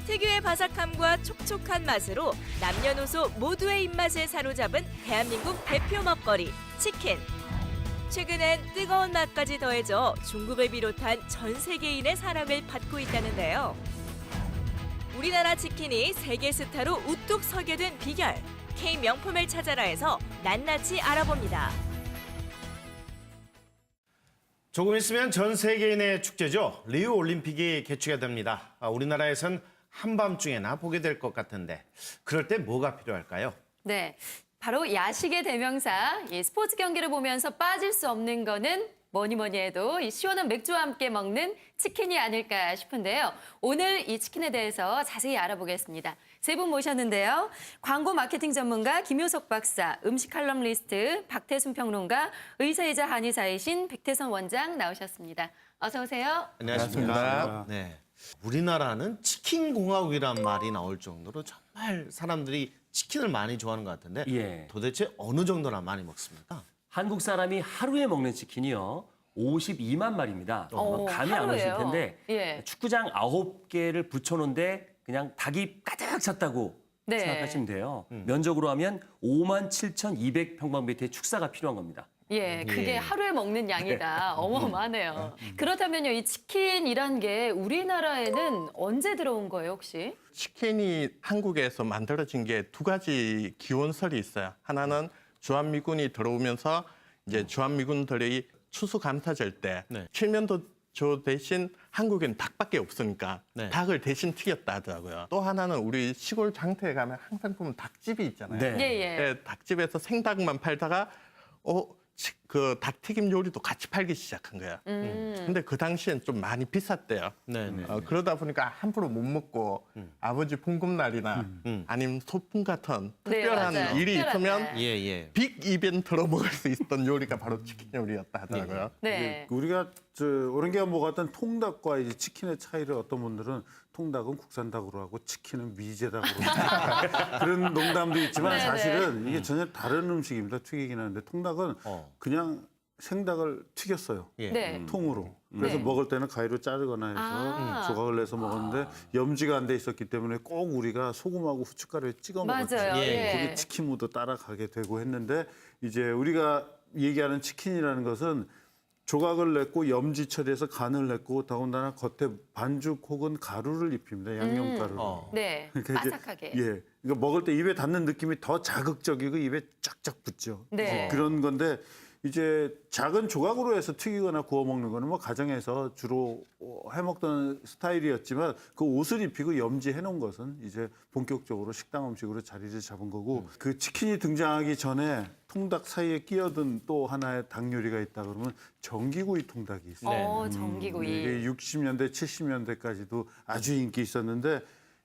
특유의 바삭함과 촉촉한 맛으로 남녀노소 모두의 입맛을 사로잡은 대한민국 대표 먹거리 치킨. 최근엔 뜨거운 맛까지 더해져 중국을 비롯한 전 세계인의 사랑을 받고 있다는데요. 우리나라 치킨이 세계 스타로 우뚝 서게 된 비결. K 명품을 찾아라에서 낱낱이 알아봅니다. 조금 있으면 전 세계인의 축제죠. 리우 올림픽이 개최가 됩니다. 우리나라에선 한밤중에나 보게 될 것 같은데 그럴 때 뭐가 필요할까요? 네, 바로 야식의 대명사, 이 스포츠 경기를 보면서 빠질 수 없는 거는 뭐니 해도 이 시원한 맥주와 함께 먹는 치킨이 아닐까 싶은데요. 오늘 이 치킨에 대해서 자세히 알아보겠습니다. 세 분 모셨는데요. 광고 마케팅 전문가 김효석 박사, 음식 칼럼니스트 박태순 평론가, 의사이자 한의사이신 백태선 원장 나오셨습니다. 어서 오세요. 안녕하십니까. 네. 우리나라는 치킨 공화국이란 말이 나올 정도로 정말 사람들이 치킨을 많이 좋아하는 것 같은데 예. 도대체 어느 정도나 많이 먹습니까? 한국 사람이 하루에 먹는 치킨이요. 52만 마리입니다. 감이 안 오실 하루에요? 텐데 예. 축구장 9개를 붙여놓은데 그냥 닭이 가득 찼다고 네. 생각하시면 돼요. 면적으로 하면 57,200평방미터의 축사가 필요한 겁니다. 예, 그게 예. 하루에 먹는 양이다. 어마어마하네요. 그렇다면요, 이 치킨이란 게 우리나라에는 언제 들어온 거예요, 혹시? 치킨이 한국에서 만들어진 게 두 가지 기원설이 있어요. 하나는 주한미군이 들어오면서 이제 주한미군들이 추수감사절 때 네. 칠면조조 대신 한국엔 닭밖에 없으니까 네. 닭을 대신 튀겼다 하더라고요. 또 하나는 우리 시골 장터에 가면 항상 보면 닭집이 있잖아요. 네. 예, 예. 예, 닭집에서 생닭만 팔다가 그 닭튀김 요리도 같이 팔기 시작한 거야. 근데 그 당시엔 좀 많이 비쌌대요. 네네. 그러다 보니까 함부로 못 먹고 아버지 봉급날이나 아니면 소풍 같은 네, 특별한 맞아요. 일이 특별한 있으면 날. 예. 빅 이벤트로 먹을 수 있었던 요리가 바로 치킨 요리였다 하더라고요. 네. 우리가 오랭개가 먹었던 통닭과 이제 치킨의 차이를 어떤 분들은 통닭은 국산닭으로 하고 치킨은 미제닭으로 하고 그런 농담도 있지만 네네. 사실은 이게 전혀 다른 음식입니다. 튀기긴 하는데 통닭은 그냥 생닭을 튀겼어요. 예. 네. 통으로. 그래서 네. 먹을 때는 가위로 자르거나 해서 아. 조각을 내서 먹었는데 염지가 안 돼 있었기 때문에 꼭 우리가 소금하고 후춧가루에 찍어 먹었죠. 맞아요. 예. 그게 치킨무도 따라가게 되고 했는데 이제 우리가 얘기하는 치킨이라는 것은 조각을 냈고 염지 처리해서 간을 냈고 더군다나 겉에 반죽 혹은 가루를 입힙니다. 양념가루를. 네. 그러니까 이제 바삭하게. 예. 그러니까 먹을 때 입에 닿는 느낌이 더 자극적이고 입에 쫙쫙 붙죠. 네. 그런 건데 이제 작은 조각으로 해서 튀기거나 구워 먹는 거는 뭐 가정에서 주로 해 먹던 스타일이었지만 그 옷을 입히고 염지해 놓은 것은 이제 본격적으로 식당 음식으로 자리를 잡은 거고 그 치킨이 등장하기 전에 통닭 사이에 끼어든 또 하나의 닭 요리가 있다 그러면 전기구이 통닭이 있어요. 전기구이. 이게 60년대, 70년대까지도 아주 인기 있었는데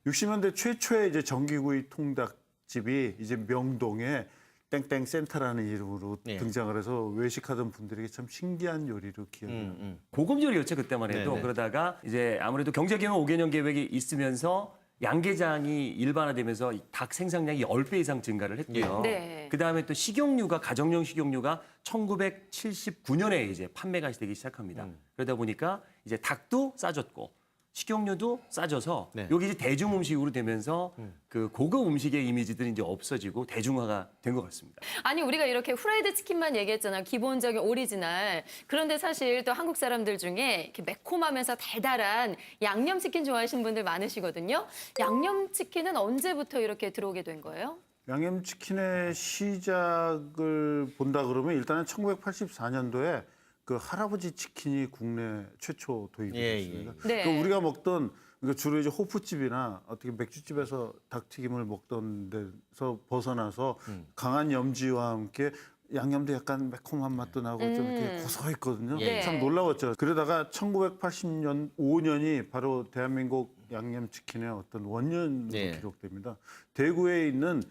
60년대 최초의 이제 전기구이 통닭집이 이제 명동에 땡땡 센터라는 이름으로 예. 등장을 해서 외식하던 분들에게 참 신기한 요리로 기억이 나요. 고급 요리였죠, 그때만 해도. 네네. 그러다가 이제 아무래도 경제경영 5개년 계획이 있으면서 양계장이 일반화되면서 닭 생산량이 10배 이상 증가를 했고요. 네. 그다음에 또 식용유가 가정용 식용유가 1979년에 이제 판매가 되기 시작합니다. 그러다 보니까 이제 닭도 싸졌고 식용유도 싸져서 네. 여기 이제 대중 음식으로 되면서 그 고급 음식의 이미지들이 이제 없어지고 대중화가 된 것 같습니다. 아니 우리가 이렇게 후라이드 치킨만 얘기했잖아요. 기본적인 오리지널. 그런데 사실 또 한국 사람들 중에 이렇게 매콤하면서 달달한 양념치킨 좋아하시는 분들 많으시거든요. 양념치킨은 언제부터 이렇게 들어오게 된 거예요? 양념치킨의 시작을 본다 그러면 일단은 1984년도에 그 할아버지 치킨이 국내 최초 도입이 예, 됐습니다. 예. 네. 그 우리가 먹던 그러니까 주로 이제 호프집이나 어떻게 맥주집에서 닭튀김을 먹던 데서 벗어나서 강한 염지와 함께 양념도 약간 매콤한 맛도 나고 좀 이렇게 고소했거든요. 예. 참 놀라웠죠. 그러다가 1980년 5년이 바로 대한민국 양념치킨의 어떤 원년으로 예. 기록됩니다. 대구에 있는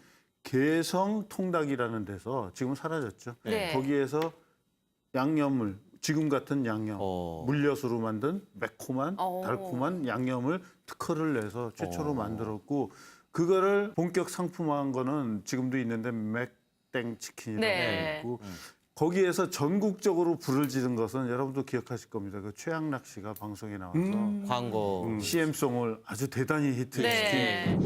개성 통닭이라는 데서 지금 사라졌죠. 네. 거기에서 양념을 지금 같은 양념, 물엿으로 만든 매콤한 달콤한 양념을 특허를 내서 최초로 만들었고 그거를 본격 상품화한 거는 지금도 있는데 맥땡 치킨이라고 네. 있고 거기에서 전국적으로 불을 지른 것은 여러분도 기억하실 겁니다. 그 최양락 씨가 방송에 나와서 광고. CM송을 아주 대단히 히트시킨 네.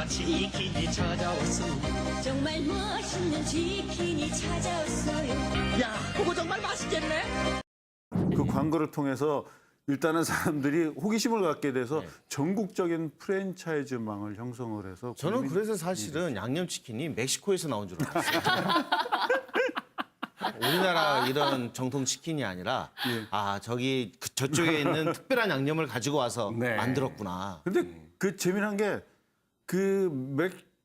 치킨이 찾아왔습니다. 정말 멋있는 치킨이 찾아왔어요. 야, 그거 정말 맛있겠네. 그 광고를 통해서 일단은 사람들이 호기심을 갖게 돼서 네. 전국적인 프랜차이즈망을 형성을 해서 저는 국민- 그래서 사실은 양념치킨이 멕시코에서 나온 줄 알았어요. 우리나라 이런 정통 치킨이 아니라 아 저기 저쪽에 있는 특별한 양념을 가지고 와서 네. 만들었구나. 근데 그 재미난 게 그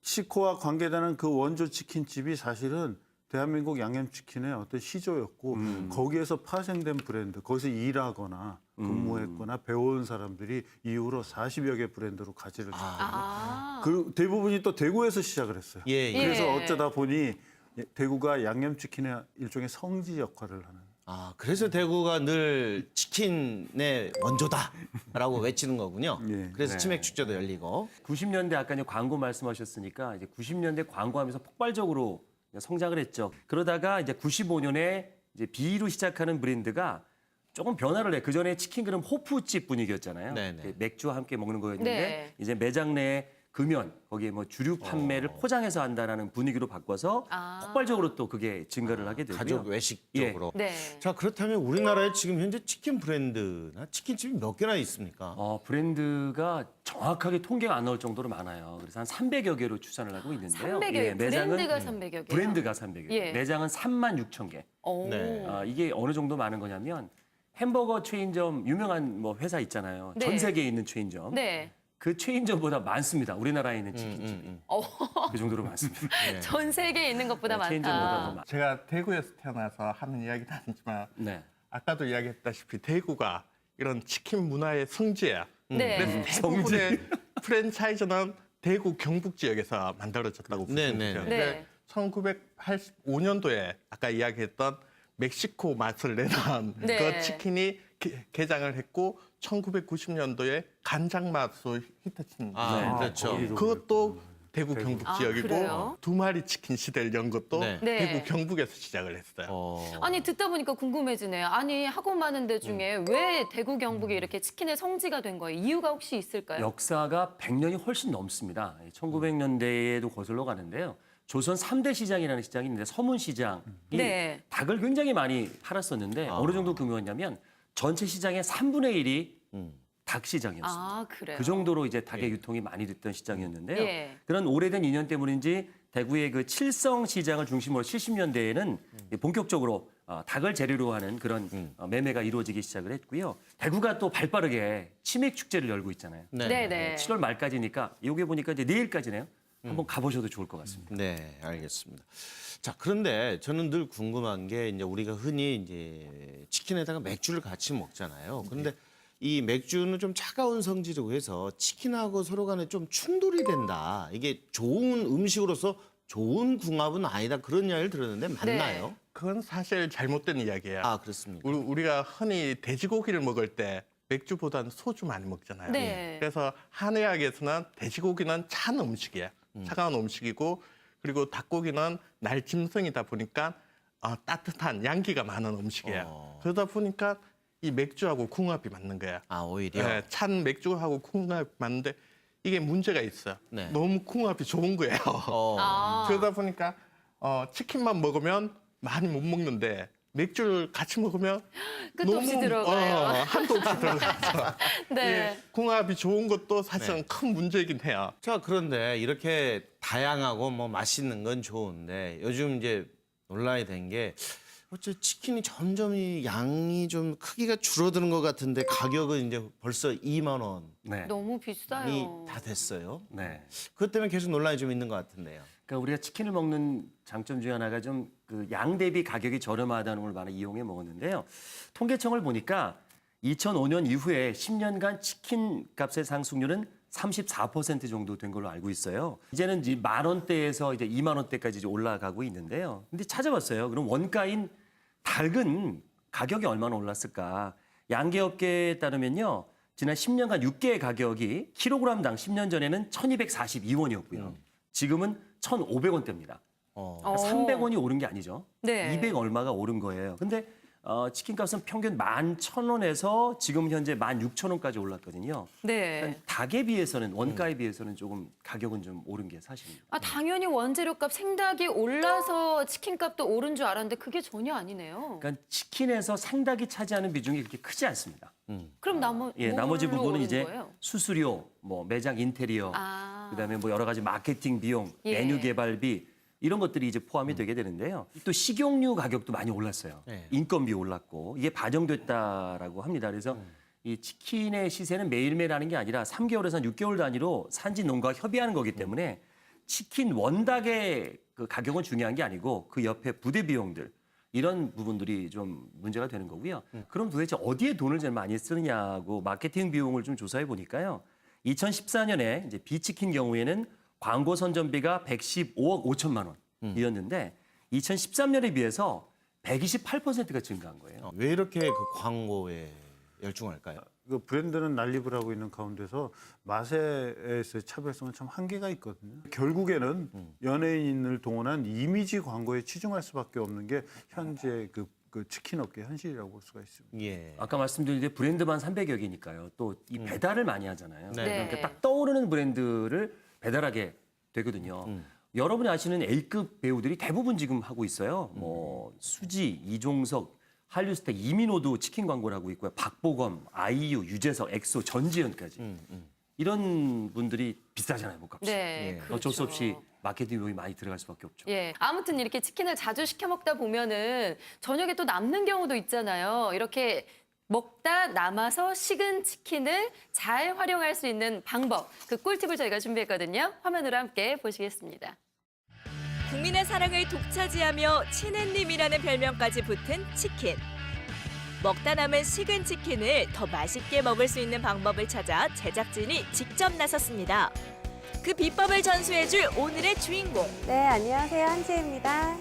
멕시코와 관계되는 그 원조 치킨집이 사실은 대한민국 양념치킨의 어떤 시조였고 거기에서 파생된 브랜드, 거기서 일하거나 근무했거나 배워온 사람들이 이후로 40여 개 브랜드로 가지를 쳤거든요. 그 대부분이 또 대구에서 시작을 했어요. 예, 예. 그래서 어쩌다 보니 대구가 양념치킨의 일종의 성지 역할을 하는. 아 그래서 대구가 늘 치킨의 원조다라고 외치는 거군요. 예. 그래서 네. 치맥 축제도 열리고. 90년대 아까 이제 광고 말씀하셨으니까 이제 90년대 광고하면서 폭발적으로 성장을 했죠. 그러다가 이제 95년에 이제 B로 시작하는 브랜드가 조금 변화를 해. 그 전에 치킨 그럼 호프집 분위기였잖아요. 네네. 맥주와 함께 먹는 거였는데 네. 이제 매장 내 금연 거기에 뭐 주류 판매를 포장해서 한다라는 분위기로 바꿔서 폭발적으로 또 그게 증가를 하게 되고요. 가족 외식 예. 쪽으로. 네. 자 그렇다면 우리나라에 지금 현재 치킨 브랜드나 치킨집이 몇 개나 있습니까? 브랜드가 정확하게 통계가 안 나올 정도로 많아요. 그래서 한 300여 개로 추산을 하고 있는데요. 300여 개, 예, 브랜드가 300여 개. 브랜드가 300여 개. 예. 매장은 36,000개. 오. 네. 이게 어느 정도 많은 거냐면 햄버거 체인점 유명한 뭐 회사 있잖아요. 네. 전 세계에 있는 체인점. 네. 그 체인점보다 많습니다. 우리나라에 있는 치킨집이. 그 정도로 많습니다. 전 세계에 있는 것보다 네, 체인점보다 더 많다. 많. 제가 대구에서 태어나서 하는 이야기는 아니지만 네. 아까도 이야기했다시피 대구가 이런 치킨 문화의 성지야. 네. 그래서 대부분의 프랜차이즈는 대구 경북 지역에서 만들어졌다고 보시면 네, 돼요. 네, 네. 근데 1985년도에 아까 이야기했던 멕시코 맛을 내는 네. 그 치킨이 개장을 했고 1990년도에 간장 맛으로 히트친 아, 그렇죠. 그것도 대구 경북 아, 지역이고 그래요? 두 마리 치킨 시대를 연 것도 네. 네. 대구 경북에서 시작을 했어요. 아니 듣다 보니까 궁금해지네요. 아니 학원 많은 데 중에 왜 대구 경북이 이렇게 치킨의 성지가 된 거예요? 이유가 혹시 있을까요? 역사가 100년이 훨씬 넘습니다. 1900년대에도 거슬러 가는데요. 조선 3대 시장이라는 시장이 있는데 서문시장이 네. 닭을 굉장히 많이 팔았었는데 어느 정도 규모였냐면 전체 시장의 3분의 1이 닭 시장이었습니다. 아 그래요. 그 정도로 이제 닭의 유통이 많이 됐던 시장이었는데요. 예. 그런 오래된 인연 때문인지 대구의 그 칠성 시장을 중심으로 70년대에는 본격적으로 닭을 재료로 하는 그런 매매가 이루어지기 시작을 했고요. 대구가 또 발빠르게 치맥 축제를 열고 있잖아요. 네네. 7월 말까지니까 여기 보니까 이제 내일까지네요. 한번 가보셔도 좋을 것 같습니다. 네, 알겠습니다. 자, 그런데 저는 늘 궁금한 게 이제 우리가 흔히 이제 치킨에다가 맥주를 같이 먹잖아요. 그런데 이 맥주는 좀 차가운 성질이고 해서 치킨하고 서로 간에 좀 충돌이 된다. 이게 좋은 음식으로서 좋은 궁합은 아니다. 그런 이야기를 들었는데 맞나요? 네. 그건 사실 잘못된 이야기예요. 아, 그렇습니까? 우리가 흔히 돼지고기를 먹을 때 맥주보다는 소주 많이 먹잖아요. 네. 그래서 한의학에서는 돼지고기는 찬 음식이에요. 차가운 음식이고 그리고 닭고기는 날짐승이다 보니까 따뜻한 양기가 많은 음식이에요. 그러다 보니까 이 맥주하고 궁합이 맞는 거예요. 아, 오히려. 네, 찬 맥주하고 궁합이 맞는데 이게 문제가 있어요. 네. 너무 궁합이 좋은 거예요. 그러다 보니까 치킨만 먹으면 많이 못 먹는데 맥주를 같이 먹으면 끝도 없이 들어가요. 한도 없이 들어가죠. 네. 예, 궁합이 좋은 것도 사실은 큰 문제이긴 해요. 자, 그런데 이렇게 다양하고 뭐 맛있는 건 좋은데 요즘 이제 논란이 된 게 어째 치킨이 점점 이 양이 좀 크기가 줄어드는 것 같은데 가격은 이제 벌써 2만 원이 네. 너무 비싸요. 다 됐어요. 네. 그것 때문에 계속 논란이 좀 있는 것 같은데요. 그러니까 우리가 치킨을 먹는 장점 중에 하나가 좀 그 양 대비 가격이 저렴하다는 걸 많이 이용해 먹었는데요. 통계청을 보니까 2005년 이후에 10년간 치킨 값의 상승률은 34% 정도 된 걸로 알고 있어요. 이제는 이제 10,000원대에서 이제 2만 원대까지 이제 올라가고 있는데요. 근데 찾아봤어요. 그럼 원가인 닭은 가격이 얼마나 올랐을까? 양계업계에 따르면요. 지난 10년간 육개의 가격이 킬로그램당 10년 전에는 1,242원이었고요. 지금은 1,500원대입니다. 어. 300원이 오른 게 아니죠. 네. 200 얼마가 오른 거예요. 근데 치킨 값은 평균 11,000원에서 지금 현재 16,000원까지 올랐거든요. 네. 그러니까 닭에 비해서는 원가에 비해서는 조금 가격은 좀 오른 게 사실입니다. 아, 당연히 원재료값 생닭이 올라서 치킨값도 오른 줄 알았는데 그게 전혀 아니네요. 그러니까 치킨에서 생닭이 차지하는 비중이 그렇게 크지 않습니다. 그럼 나머지 뭘로 부분은 오른 이제 거예요? 수수료, 뭐 매장 인테리어, 아. 그다음에 뭐 여러 가지 마케팅 비용, 예. 메뉴 개발비 이런 것들이 이제 포함이 되게 되는데요. 또 식용유 가격도 많이 올랐어요. 네. 인건비 올랐고 이게 반영됐다라고 합니다. 그래서 이 치킨의 시세는 매일매일 하는 게 아니라 3개월에서 한 6개월 단위로 산지 농가와 협의하는 거기 때문에 치킨 원닭의 그 가격은 중요한 게 아니고 그 옆에 부대 비용들 이런 부분들이 좀 문제가 되는 거고요. 그럼 도대체 어디에 돈을 제일 많이 쓰느냐고 마케팅 비용을 좀 조사해 보니까요. 2014년에 이제 비치킨 경우에는 광고 선전비가 115억 5천만 원이었는데 2013년에 비해서 128%가 증가한 거예요. 왜 이렇게 그 광고에 열중할까요? 그 브랜드는 난립을 하고 있는 가운데서 맛에서의 차별성은 참 한계가 있거든요. 결국에는 연예인을 동원한 이미지 광고에 치중할 수밖에 없는 게 현재 그 치킨 업계 현실이라고 볼 수가 있습니다. 예. 아까 말씀드린 브랜드만 300여 개니까요. 또 이 배달을 많이 하잖아요. 네. 네. 그러니까 딱 떠오르는 브랜드를 배달하게 되거든요. 여러분이 아시는 A급 배우들이 대부분 지금 하고 있어요. 뭐 수지, 이종석, 한류스타 이민호도 치킨 광고를 하고 있고요. 박보검, 아이유, 유재석, 엑소, 전지현까지. 이런 분들이 비싸잖아요, 몸값이. 네. 그렇죠. 어쩔 수 없이 마케팅 비용이 많이 들어갈 수밖에 없죠. 예. 아무튼 이렇게 치킨을 자주 시켜 먹다 보면은 저녁에 또 남는 경우도 있잖아요. 이렇게 먹다 남아서 식은 치킨을 잘 활용할 수 있는 방법, 그 꿀팁을 저희가 준비했거든요. 화면으로 함께 보시겠습니다. 국민의 사랑을 독차지하며 친해님이라는 별명까지 붙은 치킨. 먹다 남은 식은 치킨을 더 맛있게 먹을 수 있는 방법을 찾아 제작진이 직접 나섰습니다. 그 비법을 전수해줄 오늘의 주인공. 네, 안녕하세요. 한지혜입니다.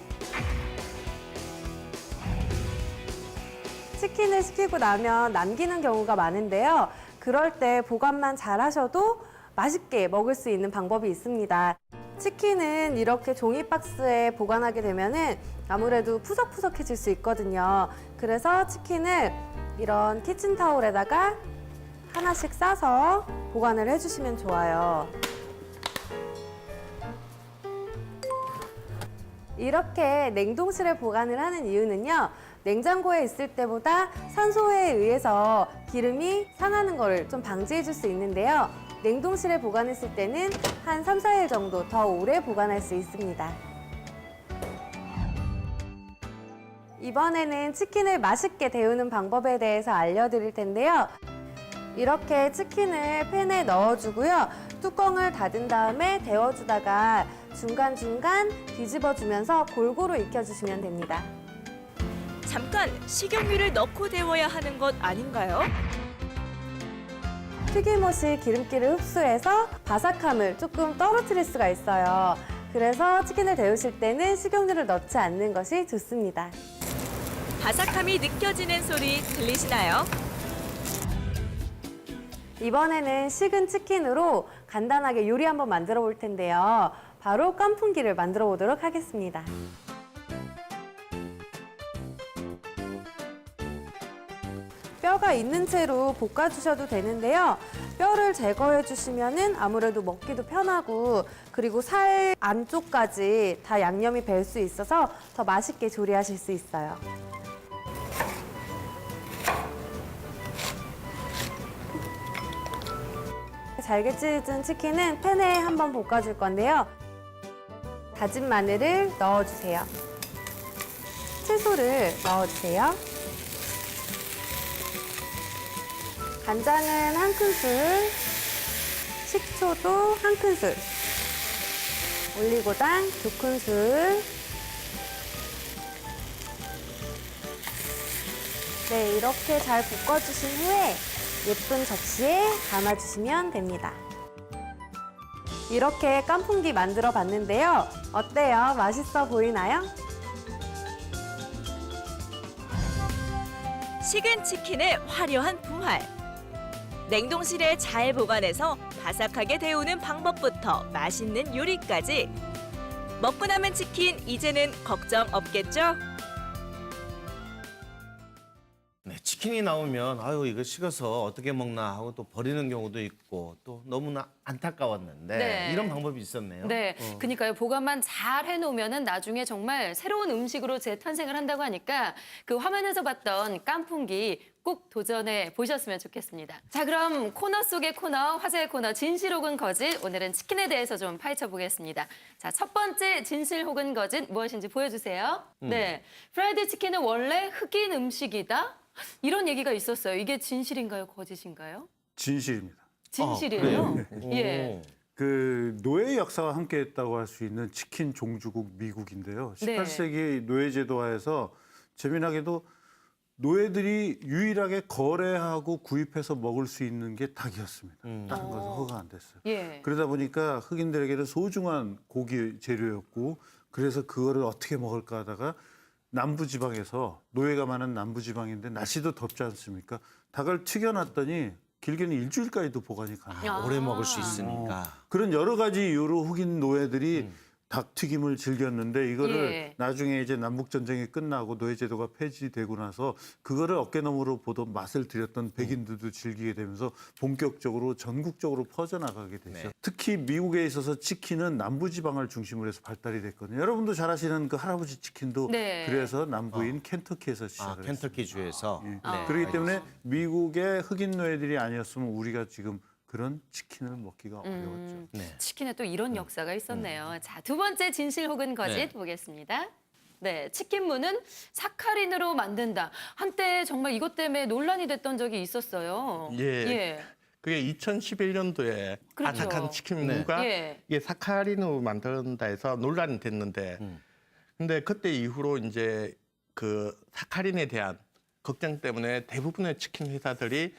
치킨을 시키고 나면 남기는 경우가 많은데요. 그럴 때 보관만 잘 하셔도 맛있게 먹을 수 있는 방법이 있습니다. 치킨은 이렇게 종이 박스에 보관하게 되면은 아무래도 푸석푸석해질 수 있거든요. 그래서 치킨을 이런 키친타올에다가 하나씩 싸서 보관을 해주시면 좋아요. 이렇게 냉동실에 보관을 하는 이유는요. 냉장고에 있을 때보다 산소에 의해서 기름이 산하는 것을 좀 방지해 줄 수 있는데요. 냉동실에 보관했을 때는 한 3, 4일 정도 더 오래 보관할 수 있습니다. 이번에는 치킨을 맛있게 데우는 방법에 대해서 알려드릴 텐데요. 이렇게 치킨을 팬에 넣어주고요. 뚜껑을 닫은 다음에 데워주다가 중간중간 뒤집어주면서 골고루 익혀주시면 됩니다. 잠깐 식용유를 넣고 데워야 하는 것 아닌가요? 튀김옷이 기름기를 흡수해서 바삭함을 조금 떨어뜨릴 수가 있어요. 그래서 치킨을 데우실 때는 식용유를 넣지 않는 것이 좋습니다. 바삭함이 느껴지는 소리 들리시나요? 이번에는 식은 치킨으로 간단하게 요리 한번 만들어 볼 텐데요. 바로 깐풍기를 만들어 보도록 하겠습니다. 뼈가 있는 채로 볶아주셔도 되는데요. 뼈를 제거해 주시면은 아무래도 먹기도 편하고 그리고 살 안쪽까지 다 양념이 벨 수 있어서 더 맛있게 조리하실 수 있어요. 잘게 찢은 치킨은 팬에 한번 볶아줄 건데요. 다진 마늘을 넣어주세요. 채소를 넣어주세요. 간장은 한 큰술, 식초도 한 큰술, 올리고당 2큰술. 네, 이렇게 잘 볶아주신 후에 예쁜 접시에 담아주시면 됩니다. 이렇게 깐풍기 만들어 봤는데요. 어때요? 맛있어 보이나요? 식은 치킨의 화려한 부활. 냉동실에 잘 보관해서 바삭하게 데우는 방법부터 맛있는 요리까지 먹고 남은 치킨 이제는 걱정 없겠죠? 네, 치킨이 나오면 아유 이거 식어서 어떻게 먹나 하고 또 버리는 경우도 있고 또 너무나 안타까웠는데 네. 이런 방법이 있었네요. 네, 그러니까요. 보관만 잘 해놓으면은 나중에 정말 새로운 음식으로 재탄생을 한다고 하니까 그 화면에서 봤던 깐풍기 꼭 도전해 보셨으면 좋겠습니다. 자, 그럼 코너 속의 코너, 화제의 코너 진실 혹은 거짓. 오늘은 치킨에 대해서 좀 파헤쳐 보겠습니다. 자, 첫 번째 진실 혹은 거짓 무엇인지 보여주세요. 네, 프라이드 치킨은 원래 흑인 음식이다. 이런 얘기가 있었어요. 이게 진실인가요, 거짓인가요? 진실입니다. 진실이에요. 그래요? 예. 그 노예 역사와 함께했다고 할 수 있는 치킨 종주국 미국인데요. 네. 18세기 노예 제도하에서 재미나게도 노예들이 유일하게 거래하고 구입해서 먹을 수 있는 게 닭이었습니다. 다른 것은 허가 안 됐어요. 예. 그러다 보니까 흑인들에게는 소중한 고기 재료였고 그래서 그거를 어떻게 먹을까 하다가 남부지방에서 노예가 많은 남부지방인데 날씨도 덥지 않습니까? 닭을 튀겨놨더니 길게는 일주일까지도 보관이 가능해요. 아. 오래 먹을 수 있으니까. 그런 여러 가지 이유로 흑인 노예들이 닭튀김을 즐겼는데 이거를 예. 나중에 이제 남북 전쟁이 끝나고 노예 제도가 폐지되고 나서 그거를 어깨너머로 보던 맛을 들였던 백인들도 즐기게 되면서 본격적으로 전국적으로 퍼져나가게 됐죠. 네. 특히 미국에 있어서 치킨은 남부 지방을 중심으로 해서 발달이 됐거든요. 여러분도 잘 아시는 그 할아버지 치킨도 네. 그래서 남부인 켄터키에서 시작을 했어요. 켄터키 주에서. 예. 네, 그렇기 때문에 알겠습니다. 미국의 흑인 노예들이 아니었으면 우리가 지금 그런 치킨을 먹기가 어려웠죠. 네. 치킨에 또 이런 역사가 있었네요. 자, 두 번째 진실 혹은 거짓 네. 보겠습니다. 네, 치킨무는 사카린으로 만든다. 한때 정말 이것 때문에 논란이 됐던 적이 있었어요. 예. 그게 2011년도에 그렇죠. 아삭한 치킨무가 예. 이게 사카린으로 만든다 해서 논란이 됐는데 근데 그때 이후로 이제 그 사카린에 대한 걱정 때문에 대부분의 치킨 회사들이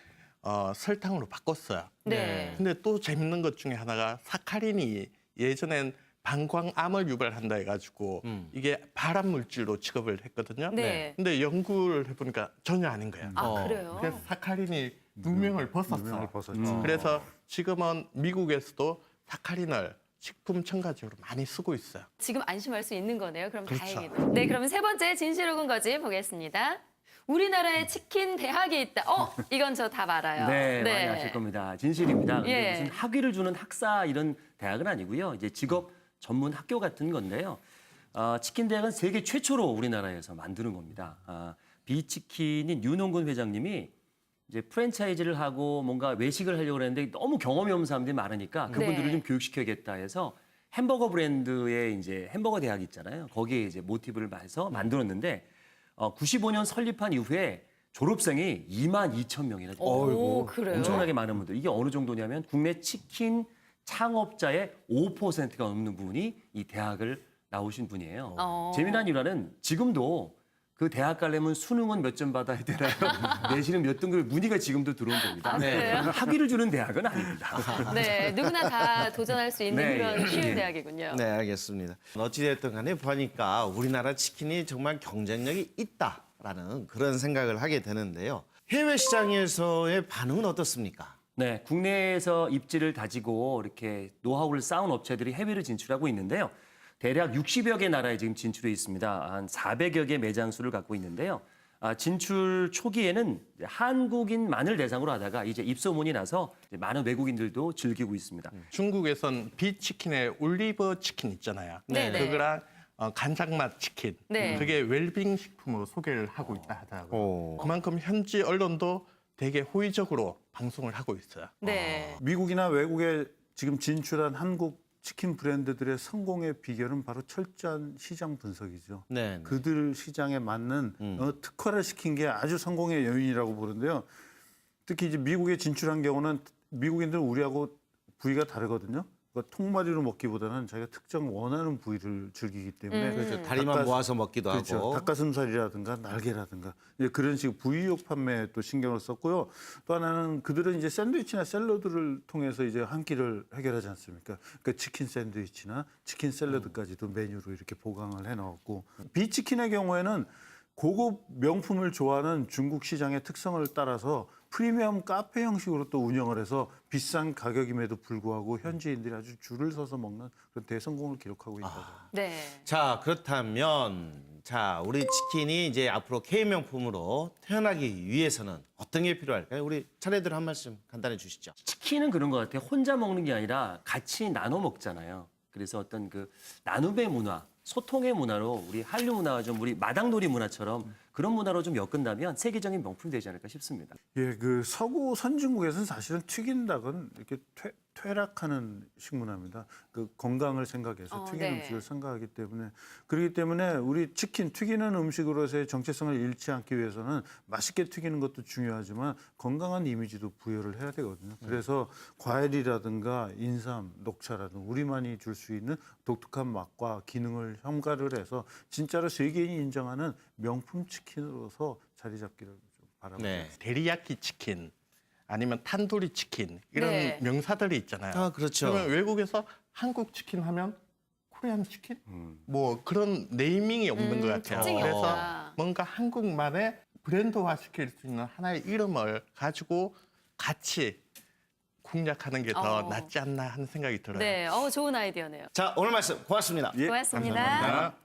설탕으로 바꿨어요. 네. 근데 또 재밌는 것 중에 하나가 사카린이 예전엔 방광암을 유발한다 해가지고 이게 발암 물질로 취급을 했거든요. 네. 근데 연구를 해보니까 전혀 아닌 거예요. 아, 그래요? 그래서 사카린이 누명을 벗었어요. 누명을 벗었죠. 그래서 지금은 미국에서도 사카린을 식품 첨가제로 많이 쓰고 있어요. 지금 안심할 수 있는 거네요. 그럼 그렇죠. 다행이다. 네, 그럼 세 번째 진실 혹은 거짓 보겠습니다. 우리나라에 치킨 대학이 있다. 이건 저 다 알아요. 네, 많이 아실 겁니다. 진실입니다. 근데 예. 무슨 학위를 주는 학사 이런 대학은 아니고요. 이제 직업 전문 학교 같은 건데요. 치킨 대학은 세계 최초로 우리나라에서 만드는 겁니다. 비치킨인 윤홍근 회장님이 이제 프랜차이즈를 하고 뭔가 외식을 하려고 했는데 너무 경험이 없는 사람들이 많으니까 그분들을 네. 좀 교육시켜야겠다 해서 햄버거 브랜드의 이제 햄버거 대학이 있잖아요. 거기에 이제 모티브를 해서 만들었는데 95년 설립한 이후에 졸업생이 22,000명이나 오, 그래요? 엄청나게 많은 분들. 이게 어느 정도냐면 국내 치킨 창업자의 5%가 넘는 분이 이 대학을 나오신 분이에요. 재미난 일화는 지금도 그 대학 가려면 수능은 몇 점 받아야 되나요? 내신은 몇 등급 문의가 지금도 들어온답니다. 아, 그래요? 학위를 주는 대학은 아닙니다. 네, 누구나 다 도전할 수 있는 네, 그런 쉬운 예. 대학이군요. 네, 알겠습니다. 어찌됐든 간에 보니까 우리나라 치킨이 정말 경쟁력이 있다라는 그런 생각을 하게 되는데요. 해외 시장에서의 반응은 어떻습니까? 네, 국내에서 입지를 다지고 이렇게 노하우를 쌓은 업체들이 해외를 진출하고 있는데요. 대략 60여 개 나라에 지금 진출해 있습니다. 한 400여 개 매장 수를 갖고 있는데요. 진출 초기에는 한국인만을 대상으로 하다가 이제 입소문이 나서 이제 많은 외국인들도 즐기고 있습니다. 중국에선 비치킨에 올리브 치킨 있잖아요. 네, 네. 그거랑 간장맛 치킨. 네. 그게 웰빙 식품으로 소개를 하고 있다 하더라고요. 오. 그만큼 현지 언론도 되게 호의적으로 방송을 하고 있어요. 네. 미국이나 외국에 지금 진출한 한국 치킨 브랜드들의 성공의 비결은 바로 철저한 시장 분석이죠. 네. 그들 시장에 맞는 특화를 시킨 게 아주 성공의 요인이라고 보는데요. 특히 이제 미국에 진출한 경우는 미국인들은 우리하고 부위가 다르거든요. 그러니까 통마리로 먹기보다는 자기가 특정 원하는 부위를 즐기기 때문에 그렇죠. 다리만 모아서 먹기도 그렇죠. 하고. 닭가슴살이라든가 날개라든가 이제 그런 식으로 부위육 판매에 또 신경을 썼고요. 또 하나는 그들은 이제 샌드위치나 샐러드를 통해서 이제 한 끼를 해결하지 않습니까? 그러니까 치킨 샌드위치나 치킨 샐러드까지도 메뉴로 이렇게 보강을 해놓았고 비치킨의 경우에는 고급 명품을 좋아하는 중국 시장의 특성을 따라서 프리미엄 카페 형식으로 또 운영을 해서 비싼 가격임에도 불구하고 현지인들이 아주 줄을 서서 먹는 그런 대성공을 기록하고 있다고. 네. 자, 그렇다면 자, 우리 치킨이 이제 앞으로 K명품으로 태어나기 위해서는 어떤 게 필요할까요? 우리 차례대로 한 말씀 간단히 주시죠. 치킨은 그런 것 같아요. 혼자 먹는 게 아니라 같이 나눠 먹잖아요. 그래서 어떤 그 나눔의 문화, 소통의 문화로 우리 한류 문화와 좀 우리 마당놀이 문화처럼 그런 문화로 좀 엮은다면 세계적인 명품이 되지 않을까 싶습니다. 예, 그 서구 선진국에서는 사실은 튀긴 닭은 이렇게 퇴락하는 식문화입니다. 그 건강을 생각해서 튀긴 네. 음식을 생각하기 때문에 그렇기 때문에 우리 치킨 튀기는 음식으로서의 정체성을 잃지 않기 위해서는 맛있게 튀기는 것도 중요하지만 건강한 이미지도 부여를 해야 되거든요. 그래서 과일이라든가 인삼, 녹차라든가 우리만이 줄 수 있는 독특한 맛과 기능을 첨가를 해서 진짜로 세계인이 인정하는 명품 치킨으로서 자리 잡기를 좀 바랍니다. 네. 데리야끼 치킨 아니면 탄두리 치킨 이런 네. 명사들이 있잖아요. 아, 그렇죠. 그러면 외국에서 한국 치킨 하면 코리안 치킨? 뭐 그런 네이밍이 없는 것 같아요. 특징이 그래서 없다. 뭔가 한국만의 브랜드화 시킬 수 있는 하나의 이름을 가지고 같이 공략하는 게 더 낫지 않나 하는 생각이 들어요. 네. 좋은 아이디어네요. 자, 오늘 말씀 고맙습니다. 예, 고맙습니다. 감사합니다.